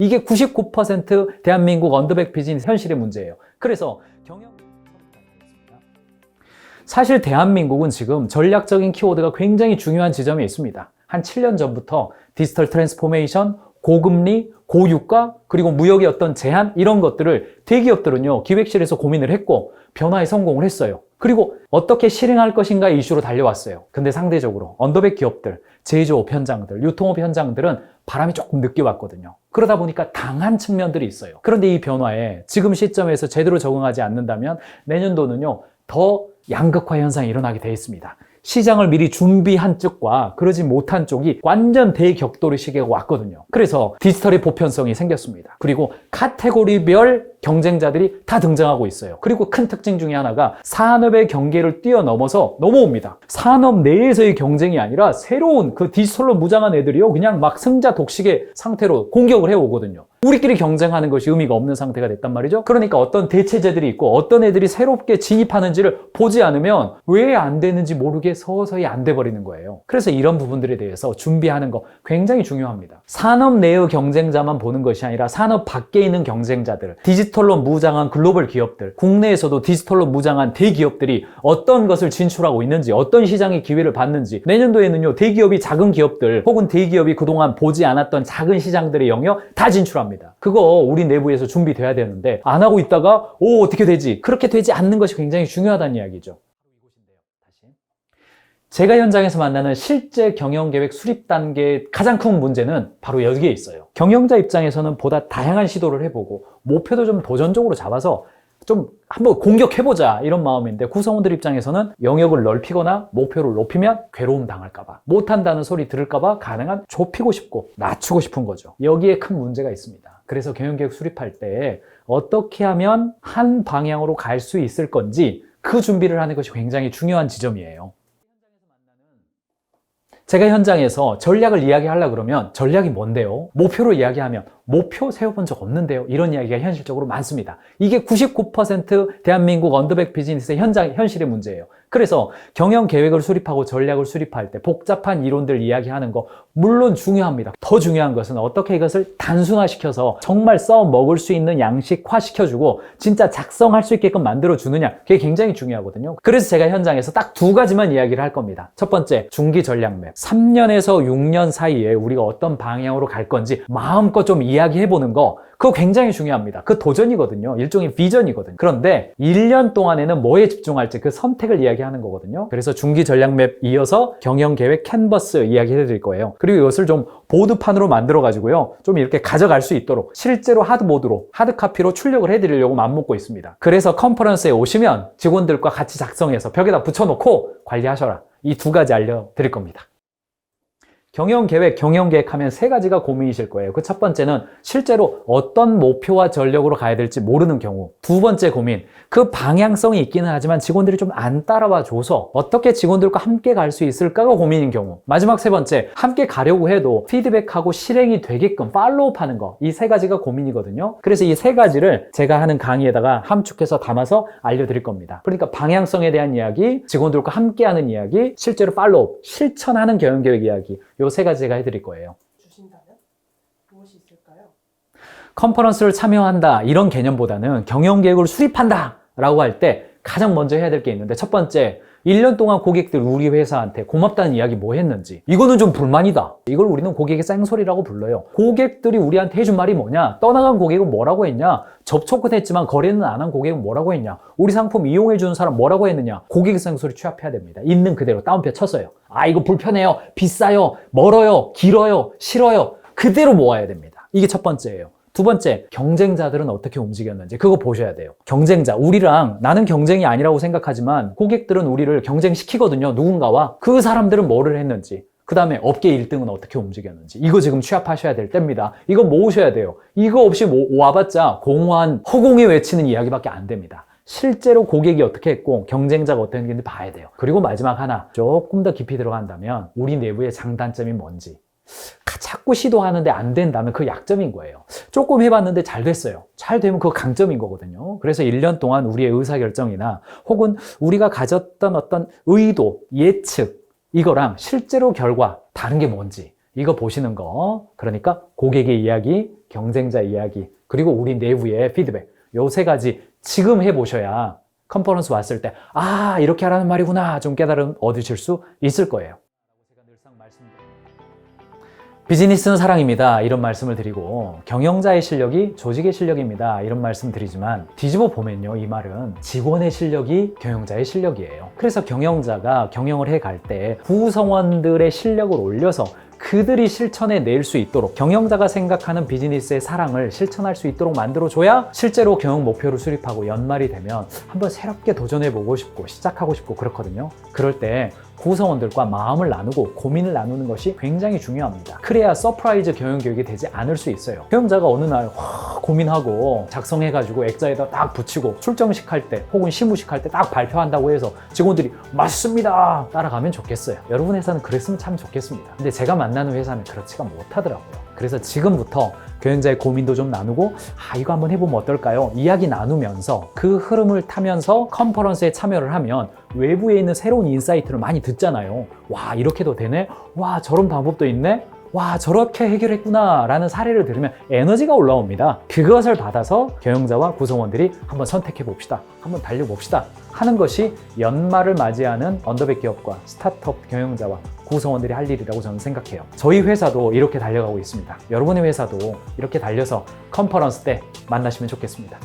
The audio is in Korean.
이게 99% 대한민국 언더백 비즈니스 현실의 문제예요. 그래서 사실 대한민국은 지금 전략적인 키워드가 굉장히 중요한 지점에 있습니다. 한 7년 전부터 디지털 트랜스포메이션, 고금리, 고유가, 그리고 무역의 어떤 제한 이런 것들을 대기업들은요 기획실에서 고민을 했고 변화에 성공을 했어요. 그리고 어떻게 실행할 것인가 이슈로 달려왔어요. 근데 상대적으로 언더백 기업들, 제조업 현장들, 유통업 현장들은 바람이 조금 늦게 왔거든요. 그러다 보니까 당한 측면들이 있어요. 그런데 이 변화에 지금 시점에서 제대로 적응하지 않는다면 내년도는요 더 양극화 현상이 일어나게 돼 있습니다. 시장을 미리 준비한 쪽과 그러지 못한 쪽이 완전 대격돌의 시기가 왔거든요. 그래서 디지털의 보편성이 생겼습니다. 그리고 카테고리별 경쟁자들이 다 등장하고 있어요. 그리고 큰 특징 중에 하나가 산업의 경계를 뛰어넘어서 넘어옵니다. 산업 내에서의 경쟁이 아니라 새로운 그 디지털로 무장한 애들이요 그냥 막 승자 독식의 상태로 공격을 해오거든요. 우리끼리 경쟁하는 것이 의미가 없는 상태가 됐단 말이죠. 그러니까 어떤 대체제들이 있고 어떤 애들이 새롭게 진입하는지를 보지 않으면 왜 안 되는지 모르게 서서히 안 돼버리는 거예요. 그래서 이런 부분들에 대해서 준비하는 거 굉장히 중요합니다. 산업 내의 경쟁자만 보는 것이 아니라 산업 밖에 있는 경쟁자들, 디지털로 무장한 글로벌 기업들, 국내에서도 디지털로 무장한 대기업들이 어떤 것을 진출하고 있는지, 어떤 시장의 기회를 받는지, 내년도에는요 대기업이 작은 기업들 혹은 대기업이 그동안 보지 않았던 작은 시장들의 영역 다 진출합니다. 그거 우리 내부에서 준비돼야 되는데 안 하고 있다가 어떻게 되지? 그렇게 되지 않는 것이 굉장히 중요하다는 이야기죠. 제가 현장에서 만나는 실제 경영계획 수립 단계의 가장 큰 문제는 바로 여기에 있어요. 경영자 입장에서는 보다 다양한 시도를 해보고 목표도 좀 도전적으로 잡아서 좀 한번 공격해보자 이런 마음인데 구성원들 입장에서는 영역을 넓히거나 목표를 높이면 괴로움 당할까봐 못한다는 소리 들을까봐 가능한 좁히고 싶고 낮추고 싶은 거죠. 여기에 큰 문제가 있습니다. 그래서 경영계획 수립할 때 어떻게 하면 한 방향으로 갈 수 있을 건지 그 준비를 하는 것이 굉장히 중요한 지점이에요. 제가 현장에서 전략을 이야기하려고 그러면 전략이 뭔데요? 목표를 이야기하면 목표 세워본 적 없는데요? 이런 이야기가 현실적으로 많습니다. 이게 99% 대한민국 언더백 비즈니스의 현실의 문제예요. 그래서 경영 계획을 수립하고 전략을 수립할 때 복잡한 이론들 이야기하는 거 물론 중요합니다. 더 중요한 것은 어떻게 이것을 단순화시켜서 정말 써 먹을 수 있는 양식화 시켜주고 진짜 작성할 수 있게끔 만들어주느냐 그게 굉장히 중요하거든요. 그래서 제가 현장에서 딱 두 가지만 이야기를 할 겁니다. 첫 번째, 중기 전략 맵. 3년에서 6년 사이에 우리가 어떤 방향으로 갈 건지 마음껏 좀 이야기해보는 거 그거 굉장히 중요합니다. 그 도전이거든요. 일종의 비전이거든요. 그런데 1년 동안에는 뭐에 집중할지 그 선택을 이야기하는 거거든요. 그래서 중기 전략 맵 이어서 경영 계획 캔버스 이야기해 드릴 거예요. 그리고 이것을 좀 보드판으로 만들어 가지고요. 좀 이렇게 가져갈 수 있도록 실제로 하드보드로 하드카피로 출력을 해 드리려고 마음먹고 있습니다. 그래서 컨퍼런스에 오시면 직원들과 같이 작성해서 벽에다 붙여놓고 관리하셔라. 이 두 가지 알려드릴 겁니다. 경영계획 하면 세 가지가 고민이실 거예요. 그 첫 번째는 실제로 어떤 목표와 전력으로 가야 될지 모르는 경우. 두 번째 고민, 그 방향성이 있기는 하지만 직원들이 좀 안 따라와 줘서 어떻게 직원들과 함께 갈 수 있을까가 고민인 경우. 마지막 세 번째, 함께 가려고 해도 피드백하고 실행이 되게끔 팔로우하는 거. 이 세 가지가 고민이거든요. 그래서 이 세 가지를 제가 하는 강의에다가 함축해서 담아서 알려드릴 겁니다. 그러니까 방향성에 대한 이야기, 직원들과 함께하는 이야기, 실제로 팔로우, 실천하는 경영계획 이야기. 요 세 가지 제가 해드릴 거예요. 주신다면 무엇이 있을까요? 컨퍼런스를 참여한다 이런 개념보다는 경영계획을 수립한다 라고 할 때 가장 먼저 해야 될 게 있는데 첫 번째, 1년 동안 고객들 우리 회사한테 고맙다는 이야기 뭐 했는지. 이거는 좀 불만이다. 이걸 우리는 고객의 쌩소리라고 불러요. 고객들이 우리한테 해준 말이 뭐냐? 떠나간 고객은 뭐라고 했냐? 접촉은 했지만 거래는 안 한 고객은 뭐라고 했냐? 우리 상품 이용해주는 사람 뭐라고 했느냐? 고객의 쌩소리 취합해야 됩니다. 있는 그대로 다운표 쳤어요. 이거 불편해요. 비싸요. 멀어요. 길어요. 싫어요. 그대로 모아야 됩니다. 이게 첫 번째예요. 두 번째, 경쟁자들은 어떻게 움직였는지 그거 보셔야 돼요. 경쟁자, 우리랑 나는 경쟁이 아니라고 생각하지만 고객들은 우리를 경쟁시키거든요. 누군가와. 그 사람들은 뭐를 했는지. 그 다음에 업계 1등은 어떻게 움직였는지. 이거 지금 취합하셔야 될 때입니다. 이거 모으셔야 돼요. 이거 없이 와봤자 공허한 허공에 외치는 이야기밖에 안 됩니다. 실제로 고객이 어떻게 했고 경쟁자가 어떻게 했는지 봐야 돼요. 그리고 마지막 하나, 조금 더 깊이 들어간다면 우리 내부의 장단점이 뭔지. 자꾸 시도하는데 안 된다면 그 약점인 거예요. 조금 해봤는데 잘 됐어요. 잘 되면 그거 강점인 거거든요. 그래서 1년 동안 우리의 의사결정이나 혹은 우리가 가졌던 어떤 의도, 예측 이거랑 실제로 결과 다른 게 뭔지 이거 보시는 거. 그러니까 고객의 이야기, 경쟁자 이야기, 그리고 우리 내부의 피드백. 요 세 가지 지금 해보셔야 컨퍼런스 왔을 때 이렇게 하라는 말이구나 좀 깨달음 얻으실 수 있을 거예요. 제가 늘상 말씀드립니다. 비즈니스는 사랑입니다. 이런 말씀을 드리고 경영자의 실력이 조직의 실력입니다. 이런 말씀 드리지만 뒤집어 보면요. 이 말은 직원의 실력이 경영자의 실력이에요. 그래서 경영자가 경영을 해갈 때 구성원들의 실력을 올려서 그들이 실천해 낼 수 있도록 경영자가 생각하는 비즈니스의 사랑을 실천할 수 있도록 만들어줘야 실제로 경영 목표를 수립하고 연말이 되면 한번 새롭게 도전해보고 싶고 시작하고 싶고 그렇거든요. 그럴 때 구성원들과 마음을 나누고 고민을 나누는 것이 굉장히 중요합니다. 그래야 서프라이즈 경영교육이 되지 않을 수 있어요. 경영자가 어느 날 고민하고 작성해가지고 액자에다 딱 붙이고 출정식 할 때 혹은 시무식 할 때 딱 발표한다고 해서 직원들이 맞습니다 따라가면 좋겠어요. 여러분 회사는 그랬으면 참 좋겠습니다. 근데 제가 만나는 회사는 그렇지가 못하더라고요. 그래서 지금부터 경영자의 고민도 좀 나누고 이거 한번 해보면 어떨까요? 이야기 나누면서 그 흐름을 타면서 컨퍼런스에 참여를 하면 외부에 있는 새로운 인사이트를 많이 듣잖아요. 와 이렇게도 되네? 와 저런 방법도 있네? 와 저렇게 해결했구나 라는 사례를 들으면 에너지가 올라옵니다. 그것을 받아서 경영자와 구성원들이 한번 선택해 봅시다. 한번 달려봅시다 하는 것이 연말을 맞이하는 언더백 기업과 스타트업 경영자와 구성원들이 할 일이라고 저는 생각해요. 저희 회사도 이렇게 달려가고 있습니다. 여러분의 회사도 이렇게 달려서 컨퍼런스 때 만나시면 좋겠습니다.